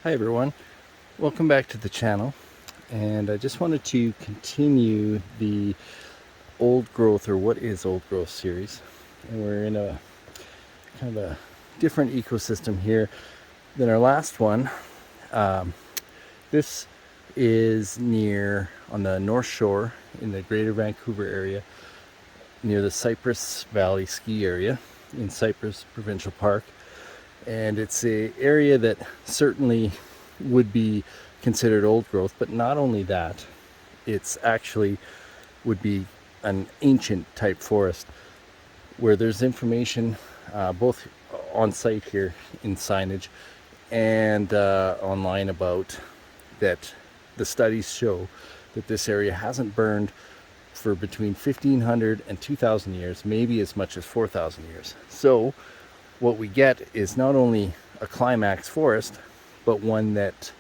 Hi everyone, welcome back to the channel, and I just wanted to continue the old growth, or what is old growth, series. And we're in a kind of a different ecosystem here than our last one. This is near on the North Shore in the Greater Vancouver area, near the Cypress Valley ski area in Cypress Provincial Park. And it's an area that certainly would be considered old growth, but not only that, it's actually would be an ancient type forest where there's information both on site here in signage and online about that. The studies show that this area hasn't burned for between 1500 and 2000 years, maybe as much as 4000 years. So what we get is not only a climax forest, but one that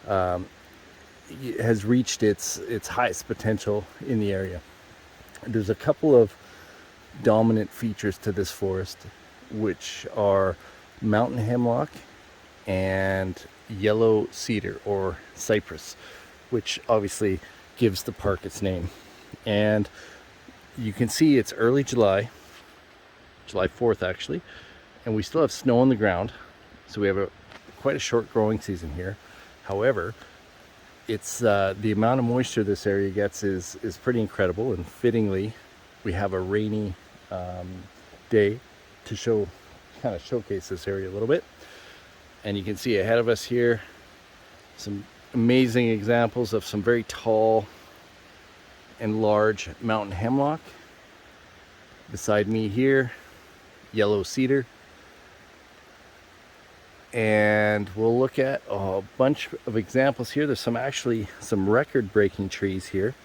has reached its highest potential in the area. There's a couple of dominant features to this forest, which are mountain hemlock and yellow cedar or cypress, which obviously gives the park its name. And you can see it's early July 4th actually, and we still have snow on the ground, so we have quite a short growing season here. However, it's the amount of moisture this area gets is pretty incredible, and fittingly we have a rainy day to showcase this area a little bit. And you can see ahead of us here some amazing examples of some very tall and large mountain hemlock. Beside me here, yellow cedar. And we'll look at a bunch of examples here. There's some record-breaking trees here,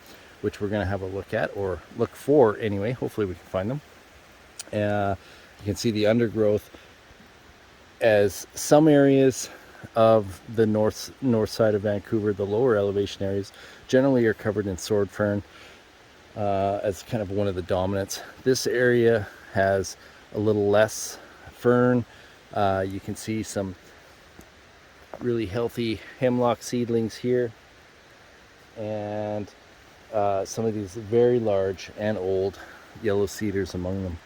which we're going to have a look at, or look for anyway. Hopefully we can find them. You can see the undergrowth, as some areas of the north side of Vancouver, the lower elevation areas, generally are covered in sword fern as kind of one of the dominants. This area has a little less fern. You can see some really healthy hemlock seedlings here, and some of these very large and old yellow cedars among them.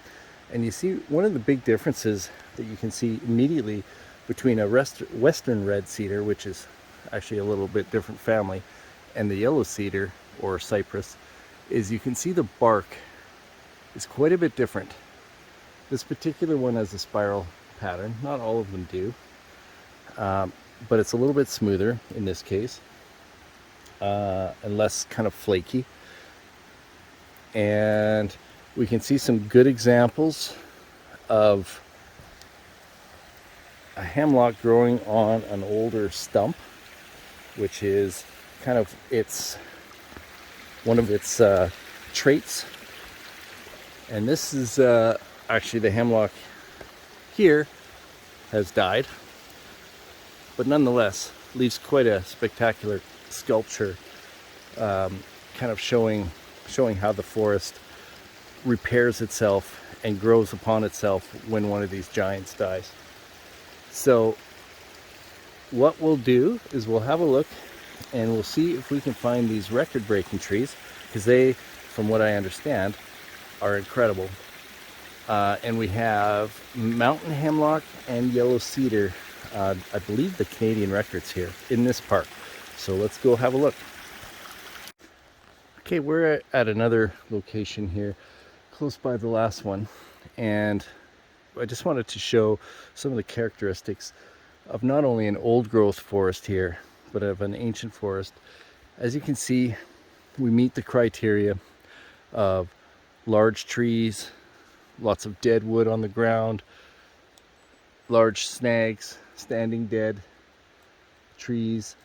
And you see one of the big differences that you can see immediately between a western red cedar, which is actually a little bit different family, and the yellow cedar or cypress, is you can see the bark is quite a bit different. This particular one has a spiral pattern. Not all of them do, but it's a little bit smoother in this case, and less kind of flaky. And we can see some good examples of a hemlock growing on an older stump, which is kind of one of its traits. And this is actually the hemlock here has died, but nonetheless leaves quite a spectacular sculpture, kind of showing how the forest repairs itself and grows upon itself when one of these giants dies. So what we'll do is we'll have a look and we'll see if we can find these record-breaking trees, because they, from what I understand, are incredible. And we have mountain hemlock and yellow cedar, I believe the Canadian records here in this park. So let's go have a look. Okay, we're at another location here close by the last one, and I just wanted to show some of the characteristics of not only an old growth forest here, but of an ancient forest. As you can see, we meet the criteria of large trees, lots of dead wood on the ground, large snags, standing dead trees,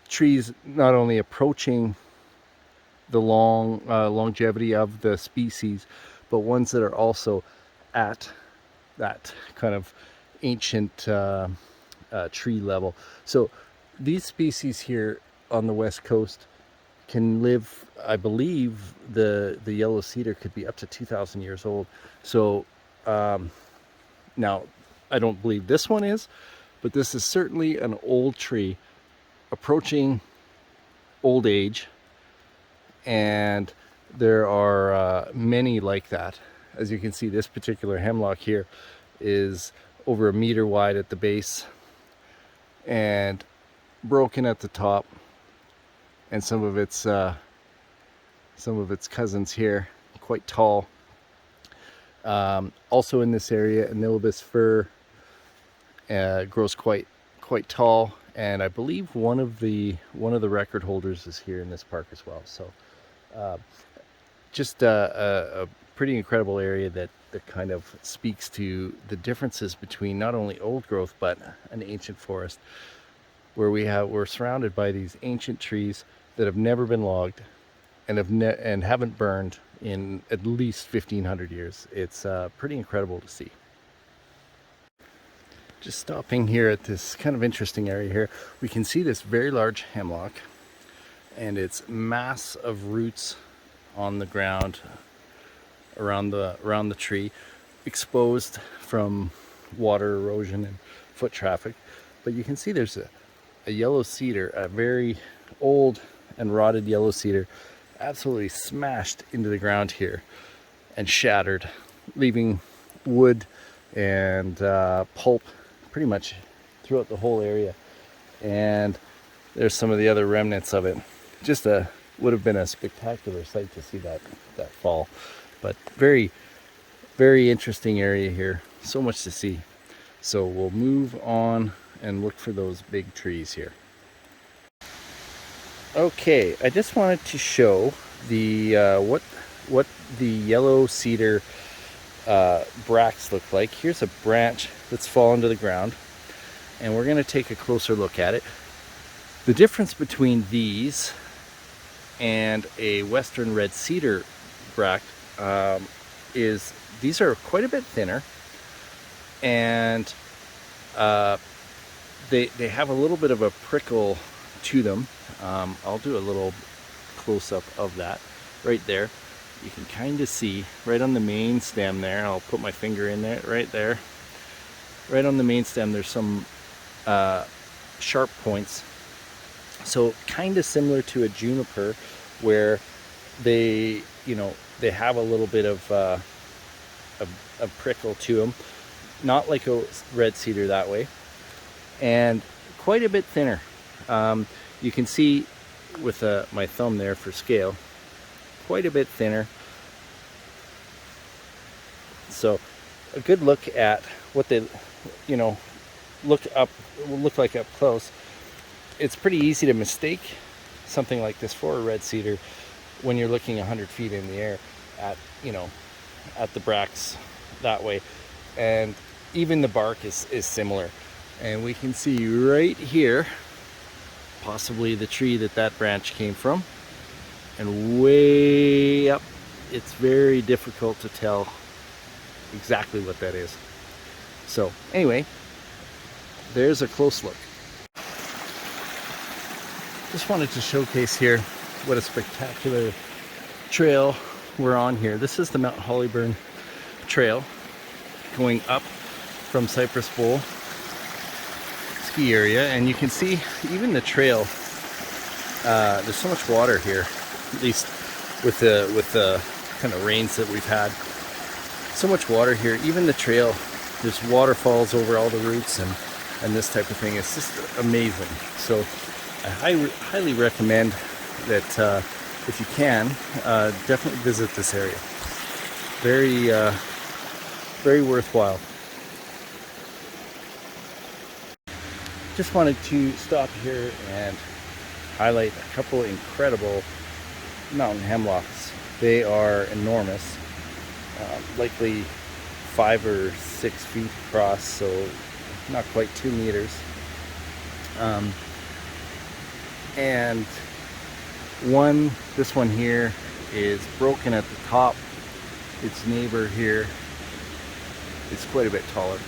trees not only approaching the longevity of the species, but ones that are also at that kind of ancient tree level. So these species here on the west coast can live, I believe the yellow cedar could be up to 2000 years old. So now I don't believe this one is, but this is certainly an old tree approaching old age, and there are many like that. As you can see, this particular hemlock here is over 1 meter wide at the base and broken at the top, and some of its cousins here, quite tall. Also in this area, Anilobus fir grows quite tall, and I believe one of the record holders is here in this park as well. So just a pretty incredible area that kind of speaks to the differences between not only old growth but an ancient forest, where we're surrounded by these ancient trees that have never been logged and haven't burned in at least 1,500 years. It's pretty incredible to see. Just stopping here at this kind of interesting area here, we can see this very large hemlock and its mass of roots on the ground around the tree, exposed from water erosion and foot traffic. But you can see there's a yellow cedar, a very old and rotted yellow cedar, absolutely smashed into the ground here and shattered, leaving wood and pulp pretty much throughout the whole area. And there's some of the other remnants of it. Just would have been a spectacular sight to see that fall. But very, very interesting area here. So much to see. So we'll move on and look for those big trees here. Okay, I just wanted to show the what the yellow cedar bracts look like. Here's a branch that's fallen to the ground, and we're going to take a closer look at it. The difference between these and a western red cedar bract is these are quite a bit thinner, and they have a little bit of a prickle to them. I'll do a little close-up of that right there. You can kind of see right on the main stem there. I'll put my finger in there, right there. Right on the main stem, there's some sharp points. So kind of similar to a juniper, where they have a little bit of a prickle to them. Not like a red cedar that way, and quite a bit thinner. You can see with my thumb there for scale, quite a bit thinner. So a good look at what they look like up close. It's pretty easy to mistake something like this for a red cedar when you're looking 100 feet in the air at the bracts that way. And even the bark is similar, and we can see right here possibly the tree that branch came from, and way up it's very difficult to tell exactly what that is. So anyway, there's a close look. Just wanted to showcase here what a spectacular trail we're on here. This is the Mount Hollyburn trail going up from Cypress Bowl ski area, and you can see even the trail, there's so much water here, at least with the kind of rains that we've had. So much water here. Even the trail, there's waterfalls over all the roots and this type of thing. It's just amazing. So I highly recommend that if you can, definitely visit this area. Very very worthwhile. Just wanted to stop here and highlight a couple incredible mountain hemlocks. They are enormous, likely 5 or 6 feet across, so not quite 2 meters. And this one here is broken at the top. Its neighbor here is quite a bit taller,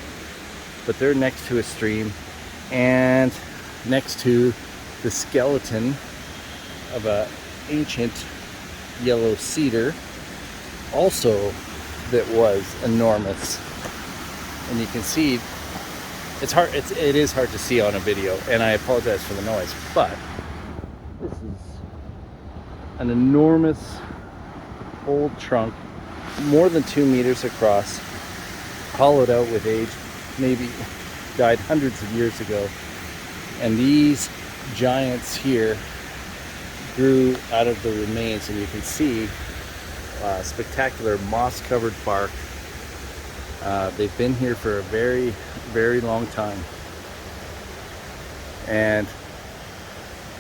but they're next to a stream and next to the skeleton of an ancient yellow cedar, also that was enormous. And you can see it is hard to see on a video, and I apologize for the noise, but this is an enormous old trunk, more than 2 meters across, hollowed out with age, maybe died hundreds of years ago. And these giants here grew out of the remains, and you can see spectacular moss-covered bark. They've been here for a very, very long time. And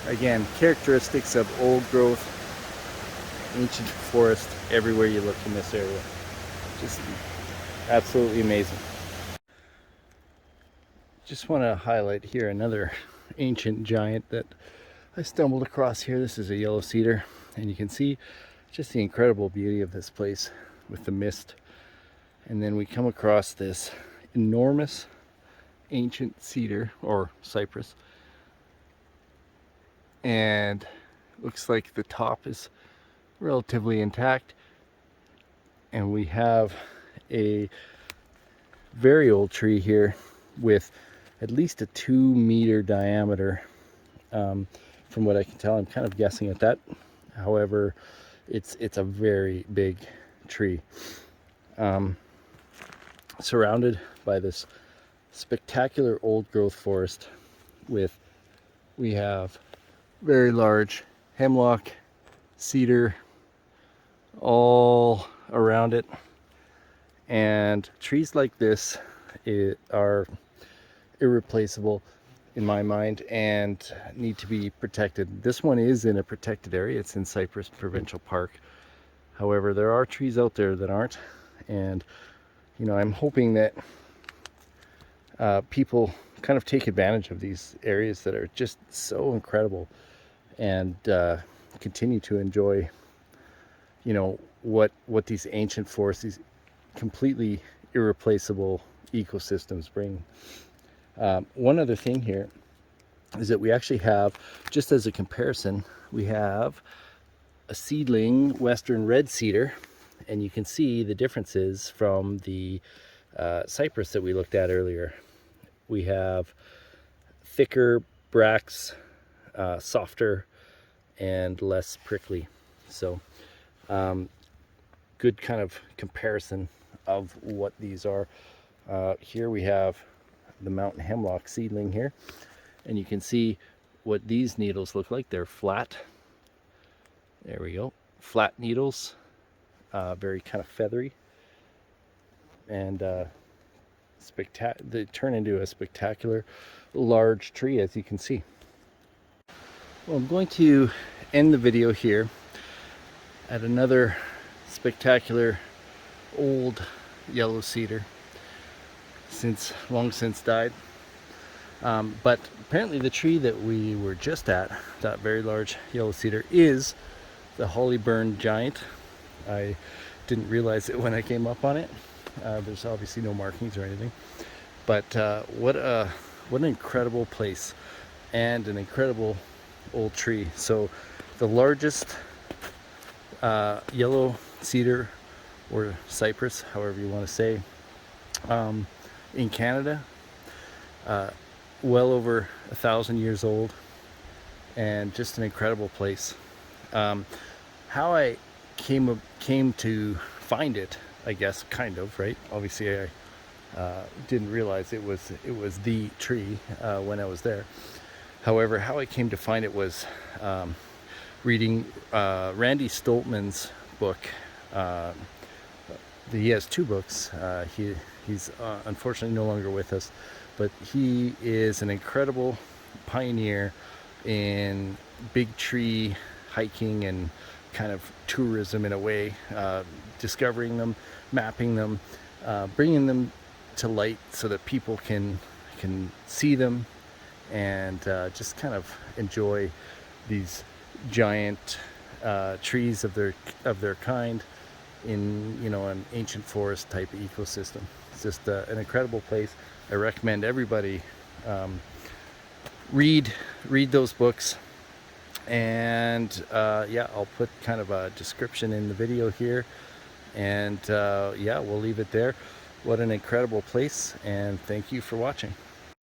again, characteristics of old growth, ancient forest everywhere you look in this area. Just absolutely amazing. Just want to highlight here another ancient giant that I stumbled across here. This is a yellow cedar, and you can see just the incredible beauty of this place with the mist. And then we come across this enormous ancient cedar or cypress, and looks like the top is relatively intact. And we have a very old tree here with at least a 2-meter diameter, from what I can tell. I'm kind of guessing at that. However, it's a very big tree, surrounded by this spectacular old growth forest. We have very large hemlock, cedar all around it, and trees like this are irreplaceable in my mind and need to be protected. This one is in a protected area. It's in Cypress Provincial Park. However, there are trees out there that aren't, and I'm hoping that people kind of take advantage of these areas that are just so incredible, and continue to enjoy what these ancient forests, these completely irreplaceable ecosystems bring. One other thing here is that we actually have, just as a comparison, we have a seedling western red cedar, and you can see the differences from the cypress that we looked at earlier. We have thicker bracts, softer and less prickly. So good kind of comparison of what these are. Here we have the mountain hemlock seedling here, and you can see what these needles look like. They're flat. There we go. Flat needles, very kind of feathery, and they turn into a spectacular large tree, as you can see. Well, I'm going to end the video here at another spectacular old yellow cedar, long since died. But apparently the tree that we were just at, that very large yellow cedar, is the Hollyburn Giant. I didn't realize it when I came up on it. There's obviously no markings or anything, but what an incredible place and an incredible old tree. So the largest yellow cedar or cypress, however you want to say, in Canada, well over 1,000 years old, and just an incredible place. How I came to find it, I guess, kind of, right? Obviously I didn't realize it was the tree when I was there. However, how I came to find it was reading Randy Stoltman's book. He has 2 books. He's unfortunately no longer with us, but he is an incredible pioneer in big tree hiking and kind of tourism in a way, discovering them, mapping them, bringing them to light so that people can see them and just kind of enjoy these giant trees of their kind in an ancient forest type ecosystem. It's just an incredible place. I recommend everybody read those books, and yeah, I'll put kind of a description in the video here, and yeah, we'll leave it there. What an incredible place, and thank you for watching.